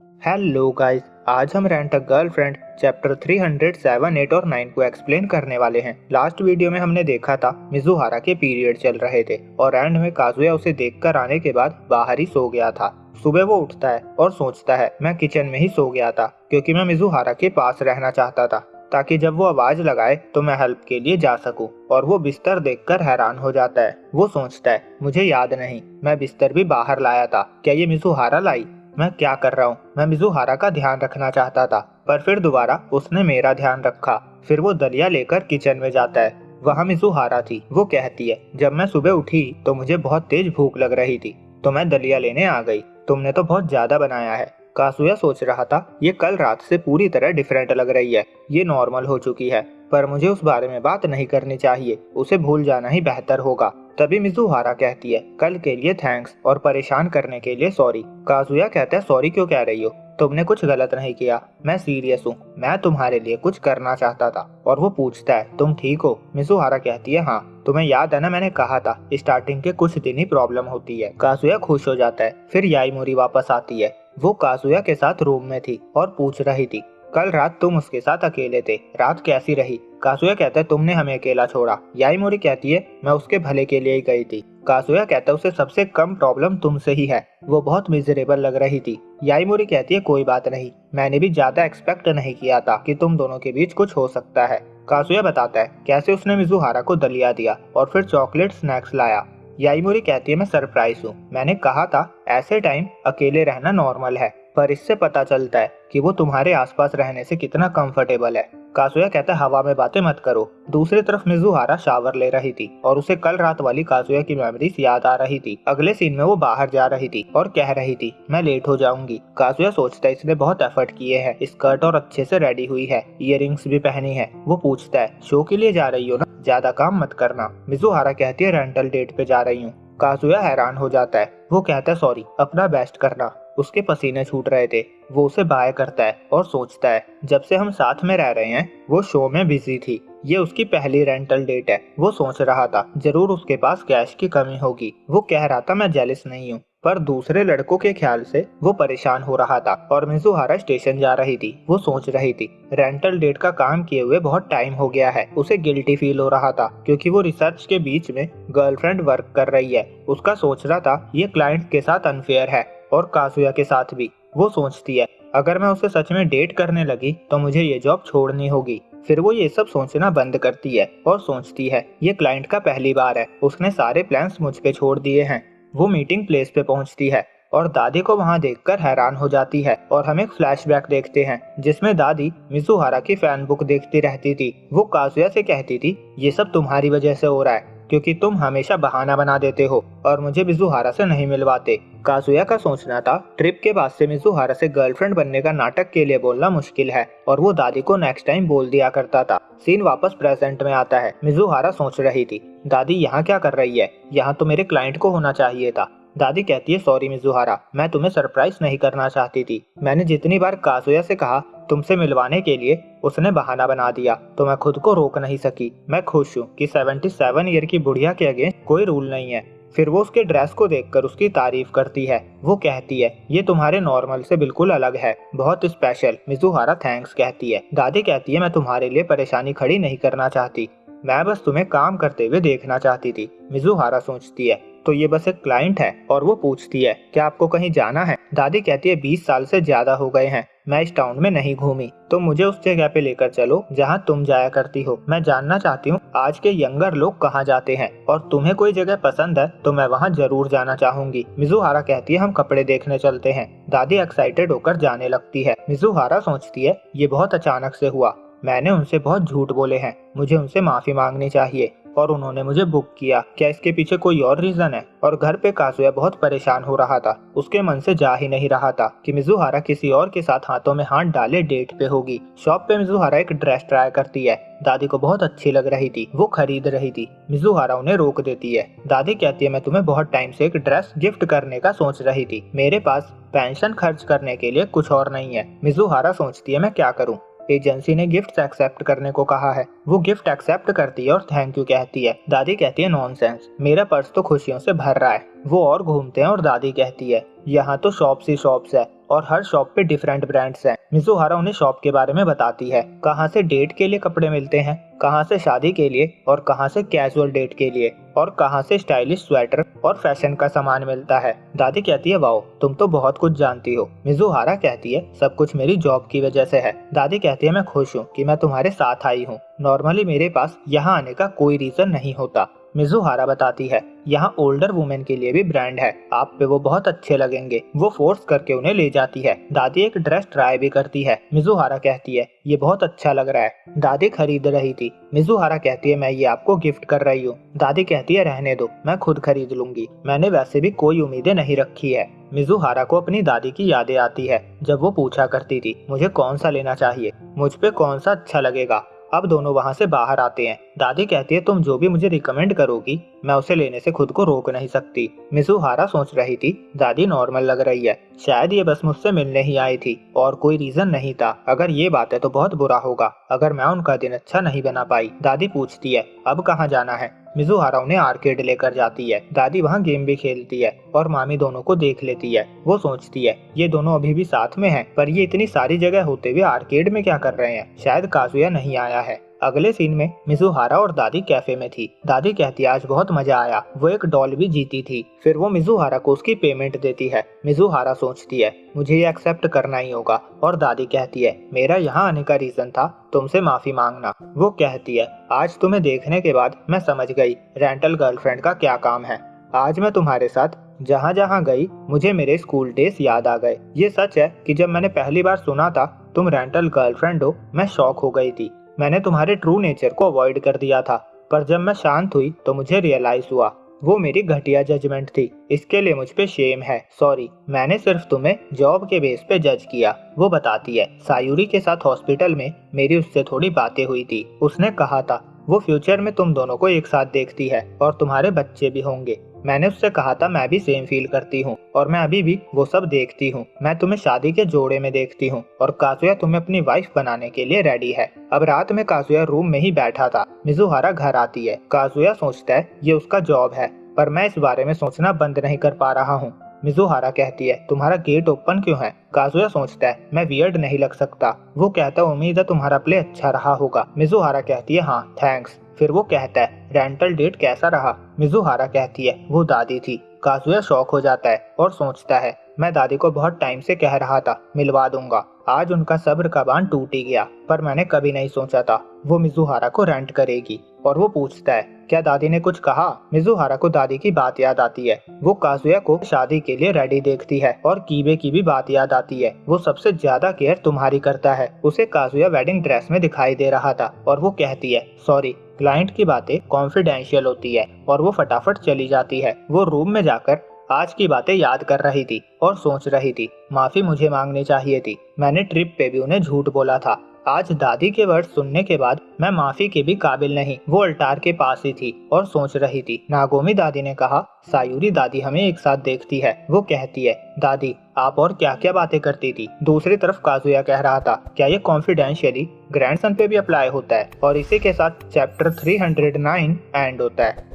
Hello guys. आज हम rent a girlfriend chapter 307, 8 और 9 को एक्सप्लेन करने वाले हैं। लास्ट वीडियो में हमने देखा था मिजुहारा के पीरियड चल रहे थे और एंड में काजुया उसे देखकर आने के बाद बाहर ही सो गया था। सुबह वो उठता है और सोचता है मैं किचन में ही सो गया था क्योंकि मैं मिजुहारा के पास रहना चाहता था ताकि जब वो आवाज लगाए तो मैं हेल्प के लिए जा सकूं। और वो बिस्तर देखकर हैरान हो जाता है। वो सोचता है मुझे याद नहीं, मैं बिस्तर भी बाहर लाया था, क्या ये मिजुहारा लाई? मैं क्या कर रहा हूँ? मैं मिजुहारा का ध्यान रखना चाहता था पर फिर दोबारा उसने मेरा ध्यान रखा। फिर वो दलिया लेकर किचन में जाता है। वहाँ मिजुहारा थी। वो कहती है जब मैं सुबह उठी तो मुझे बहुत तेज भूख लग रही थी तो मैं दलिया लेने आ गई। तुमने तो बहुत ज्यादा बनाया है। कासुया सोच रहा था ये कल रात से पूरी तरह डिफरेंट लग रही है। ये नॉर्मल हो चुकी है पर मुझे उस बारे में बात नहीं करनी चाहिए, उसे भूल जाना ही बेहतर होगा। तभी मिजुहारा कहती है कल के लिए थैंक्स और परेशान करने के लिए सॉरी। काजुया कहता है सॉरी क्यों कह रही हो? तुमने कुछ गलत नहीं किया, मैं सीरियस हूँ, मैं तुम्हारे लिए कुछ करना चाहता था। और वो पूछता है तुम ठीक हो? मिजुहारा कहती है हाँ, तुम्हें याद है ना मैंने कहा था स्टार्टिंग के कुछ दिन ही प्रॉब्लम होती है। काजुया खुश हो जाता है। फिर याईमोरी वापस आती है। वो काजुया के साथ रूम में थी और पूछ रही थी कल रात तुम उसके साथ अकेले थे, रात कैसी रही? कासुया कहता है तुमने हमें अकेला छोड़ा। याईमोरी कहती है मैं उसके भले के लिए ही गई थी। कासुया कहता है उसे सबसे कम प्रॉब्लम तुमसे ही है, वो बहुत मिजरेबल लग रही थी। याईमोरी कहती है कोई बात नहीं, मैंने भी ज्यादा एक्सपेक्ट नहीं किया था कि तुम दोनों के बीच कुछ हो सकता है। कासुया बताता है कैसे उसने मिजुहारा को दलिया दिया और फिर चॉकलेट स्नैक्स लाया। याईमोरी कहती है मैं सरप्राइज हूँ, मैंने कहा था ऐसे टाइम अकेले रहना नॉर्मल है पर इससे पता चलता है कि वो तुम्हारे आसपास रहने से कितना कंफर्टेबल है। कासुया कहता है हवा में बातें मत करो। दूसरी तरफ मिजुहारा शावर ले रही थी और उसे कल रात वाली कासुया की मेमोरीज याद आ रही थी। अगले सीन में वो बाहर जा रही थी और कह रही थी मैं लेट हो जाऊंगी। कासुया सोचता है इसने बहुत एफर्ट किए हैं, स्कर्ट और अच्छे से रेडी हुई है, इयररिंग्स भी पहनी है। वो पूछता है शो के लिए जा रही हो ना, ज्यादा काम मत करना। मिजुहारा कहती है रेंटल डेट पे जा रही हूँ। कासुया हैरान हो जाता है। वो कहता है सॉरी, अपना बेस्ट करना। उसके पसीने छूट रहे थे। वो उसे बाय करता है और सोचता है जब से हम साथ में रह रहे हैं वो शो में बिजी थी, ये उसकी पहली रेंटल डेट है। वो सोच रहा था जरूर उसके पास कैश की कमी होगी। वो कह रहा था मैं जेलिस नहीं हूँ पर दूसरे लड़कों के ख्याल से वो परेशान हो रहा था। और मिजुहारा स्टेशन जा रही थी। वो सोच रही थी रेंटल डेट का काम किए हुए बहुत टाइम हो गया है। उसे गिल्टी फील हो रहा था क्योंकि वो रिसर्च के बीच में गर्लफ्रेंड वर्क कर रही है। उसका सोच रहा था ये क्लाइंट के साथ अनफेयर है और कासुया के साथ भी। वो सोचती है अगर मैं उसे सच में डेट करने लगी तो मुझे ये जॉब छोड़नी होगी। फिर वो ये सब सोचना बंद करती है और सोचती है ये क्लाइंट का पहली बार है, उसने सारे प्लान्स मुझ पे छोड़ दिए हैं। वो मीटिंग प्लेस पे पहुंचती है और दादी को वहां देखकर हैरान हो जाती है। और हम एक फ्लैशबैक देखते हैं जिसमें दादी मिजुहारा की फैन बुक देखती रहती थी। वो काजुया से कहती थी ये सब तुम्हारी वजह से हो रहा है क्योंकि तुम हमेशा बहाना बना देते हो और मुझे मिजुहारा से नहीं मिलवाते। काजुया का सोचना था ट्रिप के बाद से मिजुहारा से गर्लफ्रेंड बनने का नाटक के लिए बोलना मुश्किल है और वो दादी को नेक्स्ट टाइम बोल दिया करता था। सीन वापस प्रेजेंट में आता है। मिजुहारा सोच रही थी दादी यहाँ क्या कर रही है, यहाँ तो मेरे क्लाइंट को होना चाहिए था। दादी कहती है सॉरी मिजुहारा, मैं तुम्हें सरप्राइज नहीं करना चाहती थी। मैंने जितनी बार काजुया से कहा तुमसे मिलवाने के लिए उसने बहाना बना दिया तो मैं खुद को रोक नहीं सकी। मैं खुश हूँ कि 77 ईयर की बुढ़िया के अगेंस्ट कोई रूल नहीं है। फिर वो उसके ड्रेस को देखकर उसकी तारीफ करती है। वो कहती है ये तुम्हारे नॉर्मल से बिल्कुल अलग है, बहुत स्पेशल। मिजुहारा थैंक्स कहती है। दादी कहती है मैं तुम्हारे लिए परेशानी खड़ी नहीं करना चाहती, मैं बस तुम्हें काम करते हुए देखना चाहती थी। मिजुहारा सोचती है तो ये बस एक क्लाइंट है। और वो पूछती है क्या आपको कहीं जाना है? दादी कहती है 20 साल से ज्यादा हो गए हैं मैं इस टाउन में नहीं घूमी, तो मुझे उस जगह पे लेकर चलो जहाँ तुम जाया करती हो। मैं जानना चाहती हूँ आज के यंगर लोग कहाँ जाते हैं और तुम्हें कोई जगह पसंद है तो मैं वहाँ जरूर जाना चाहूंगी। मिजुहारा कहती है हम कपड़े देखने चलते हैं। दादी एक्साइटेड होकर जाने लगती है। मिजुहारा सोचती है ये बहुत अचानक से हुआ, मैंने उनसे बहुत झूठ बोले हैं, मुझे उनसे माफी मांगनी चाहिए और उन्होंने मुझे बुक किया, क्या इसके पीछे कोई और रीजन है? और घर पे काजुया बहुत परेशान हो रहा था। उसके मन से जा ही नहीं रहा था कि मिजुहारा किसी और के साथ हाथों में हाथ डाले डेट पे होगी। शॉप पे मिजुहारा एक ड्रेस ट्राई करती है। दादी को बहुत अच्छी लग रही थी, वो खरीद रही थी। मिजुहारा उन्हें रोक देती है। दादी कहती है मैं तुम्हें बहुत टाइम से एक ड्रेस गिफ्ट करने का सोच रही थी, मेरे पास पेंशन खर्च करने के लिए कुछ और नहीं है। मिजुहारा सोचती है मैं क्या करूँ, एजेंसी ने गिफ्ट एक्सेप्ट करने को कहा है। वो गिफ्ट एक्सेप्ट करती है और थैंक यू कहती है। दादी कहती है नॉनसेंस, मेरा पर्स तो खुशियों से भर रहा है। वो और घूमते हैं और दादी कहती है यहाँ तो शॉप्स ही शॉप्स है, और हर शॉप पे डिफरेंट ब्रांड्स हैं। मिजुहारा उन्हें शॉप के बारे में बताती है, कहाँ से डेट के लिए कपड़े मिलते हैं, कहाँ से शादी के लिए और कहाँ से कैजुअल डेट के लिए, और कहाँ से स्टाइलिश स्वेटर और फैशन का सामान मिलता है। दादी कहती है वाओ, तुम तो बहुत कुछ जानती हो। मिजुहारा कहती है सब कुछ मेरी जॉब की वजह से है। दादी कहती है मैं खुश हूँ कि मैं तुम्हारे साथ आई हूँ। नॉर्मली मेरे पास यहाँ आने का कोई रीजन नहीं होता। मिजुहारा बताती है यहाँ ओल्डर वुमेन के लिए भी ब्रांड है, आप पे वो बहुत अच्छे लगेंगे। वो फोर्स करके उन्हें ले जाती है। दादी एक ड्रेस ट्राई भी करती है। मिजुहारा कहती है ये बहुत अच्छा लग रहा है। दादी खरीद रही थी। मिजुहारा कहती है मैं ये आपको गिफ्ट कर रही हूँ। दादी कहती है रहने दो, मैं खुद खरीद लूंगी, मैंने वैसे भी कोई उम्मीदें नहीं रखी है। मिजुहारा को अपनी दादी की यादें आती है, जब वो पूछा करती थी मुझे कौन सा लेना चाहिए, मुझ पे कौन सा अच्छा लगेगा। अब दोनों वहाँ से बाहर आते हैं। दादी कहती है तुम जो भी मुझे रिकमेंड करोगी मैं उसे लेने से खुद को रोक नहीं सकती। मिजुहारा सोच रही थी दादी नॉर्मल लग रही है, शायद ये बस मुझसे मिलने ही आई थी और कोई रीजन नहीं था। अगर ये बात है तो बहुत बुरा होगा अगर मैं उनका दिन अच्छा नहीं बना पाई। दादी पूछती है अब कहाँ जाना है। मिजुहारा उन्हें आर्केड लेकर जाती है। दादी वहाँ गेम भी खेलती है और मामी दोनों को देख लेती है। वो सोचती है ये दोनों अभी भी साथ में हैं, पर ये इतनी सारी जगह होते हुए आर्केड में क्या कर रहे हैं, शायद काजुया नहीं आया है। अगले सीन में मिजुहारा और दादी कैफे में थी। दादी कहती है आज बहुत मजा आया, वो एक डॉल भी जीती थी। फिर वो मिजुहारा को उसकी पेमेंट देती है। मिजुहारा सोचती है मुझे ये एक्सेप्ट करना ही होगा और दादी कहती है मेरा यहाँ आने का रीजन था तुमसे माफी मांगना। वो कहती है आज तुम्हें देखने के बाद मैं समझ गई रेंटल गर्लफ्रेंड का क्या काम है। आज मैं तुम्हारे साथ जहाँ जहाँ गई मुझे मेरे स्कूल डेज याद आ गए। ये सच है कि जब मैंने पहली बार सुना था तुम रेंटल गर्लफ्रेंड हो, मैं शॉक हो गई थी। मैंने तुम्हारे ट्रू नेचर को अवॉइड कर दिया था, पर जब मैं शांत हुई तो मुझे रियलाइज हुआ वो मेरी घटिया जजमेंट थी। इसके लिए मुझ पे शेम है, सॉरी। मैंने सिर्फ तुम्हें जॉब के बेस पे जज किया। वो बताती है सायूरी के साथ हॉस्पिटल में मेरी उससे थोड़ी बातें हुई थी। उसने कहा था वो फ्यूचर में तुम दोनों को एक साथ देखती है और तुम्हारे बच्चे भी होंगे। मैंने उससे कहा था मैं भी सेम फील करती हूँ और मैं अभी भी वो सब देखती हूँ। मैं तुम्हें शादी के जोड़े में देखती हूँ और काजुया तुम्हें अपनी वाइफ बनाने के लिए रेडी है। अब रात में काजुया रूम में ही बैठा था। मिजुहारा घर आती है। काजुया सोचता है ये उसका जॉब है, पर मैं इस बारे में सोचना बंद नहीं कर पा रहा हूँ। मिजुहारा कहती है तुम्हारा गेट ओपन क्यों है। काजुया सोचता है मैं वियर्ड नहीं लग सकता। वो कहता है उम्मीद है तुम्हारा प्ले अच्छा रहा होगा। मिजुहारा कहती है हाँ थैंक्स। फिर वो कहता है रेंटल डेट कैसा रहा। मिजुहारा कहती है वो दादी थी। काजुया शॉक हो जाता है और सोचता है मैं दादी को बहुत टाइम से कह रहा था मिलवा दूंगा। आज उनका सब्र का बांध टूट ही गया, पर मैंने कभी नहीं सोचा था वो मिजुहारा को रेंट करेगी। और वो पूछता है क्या दादी ने कुछ कहा। मिजुहारा को दादी की बात याद आती है। वो काजुया को शादी के लिए रेडी देखती है और कीबे की भी बात याद आती है। वो सबसे ज्यादा केयर तुम्हारी करता है। उसे काजुया वेडिंग ड्रेस में दिखाई दे रहा था और वो कहती है सॉरी, क्लाइंट की बातें कॉन्फिडेंशियल होती है और वो फटाफट चली जाती है। वो रूम में जाकर आज की बातें याद कर रही थी और सोच रही थी माफी मुझे मांगनी चाहिए थी, मैंने ट्रिप पे भी उन्हें झूठ बोला था। आज दादी के वर्ड सुनने के बाद मैं माफी के भी काबिल नहीं। वो अल्टार के पास ही थी और सोच रही थी। नागोमी दादी ने कहा सायूरी दादी हमें एक साथ देखती है। वो कहती है दादी आप और क्या क्या बातें करती थी। दूसरी तरफ काजुया कह रहा था क्या ये कॉन्फिडेंशियली ग्रैंडसन पे भी अप्लाई होता है। और इसी के साथ चैप्टर 309 एंड होता है।